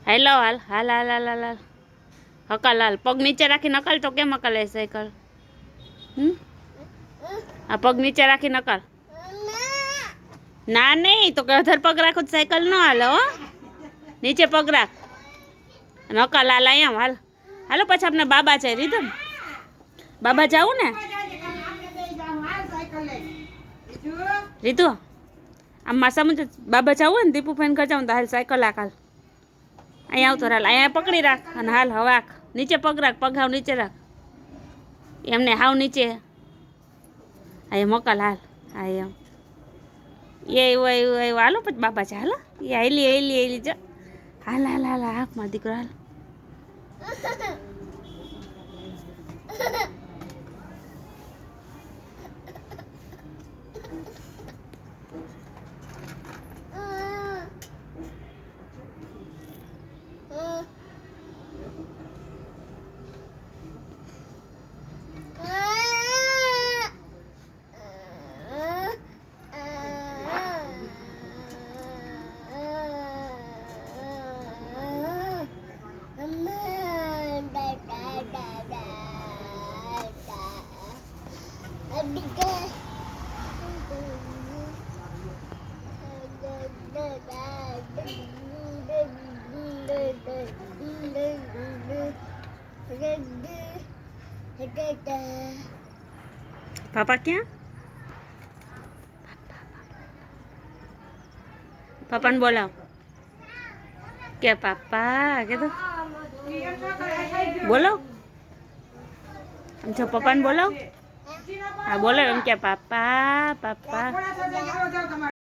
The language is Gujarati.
હેલો હાલ હાલ હાલ હાલ હાલ હાલ હકલ હાલ પગ નીચે રાખીને હકલ તો કેમ હકલે સાયકલ આ પગ નીચે રાખીને હકલ ના નહીં તો કે અધર પગ રાખો તો સાયકલ ન હાલે હો નીચે પગ રાખ હકલ હાલ અહીંયા હાલ હાલો પછી આપણે બાબા છે રીધમ બાબા જાવું ને રીધુ આમ માસા મુજબ બાબા જાવું ને દીપુ ફેન ઘર જાઉં તો હાલ સાયકલ હાક હાલ અહીંયા આવતો હાલ અહીંયા પકડી રાખ અને હાલ હવાક નીચે પગ રાખ પગ હાવ નીચે રાખ એમને હાવ નીચે અહીંયા મોકલ હાલ હા એમ એવું હાલો પછી બાબા છે હાલો એ હેલી જો હાલ હાલ હાલ હાક મારો દીકરો હાલ પાપા ક્યાં પાપાને બોલાવ કે પાપા કે તો બોલો એમ છો પપ્પાને બોલાવ હા બોલો એમ કે પાપા પાપા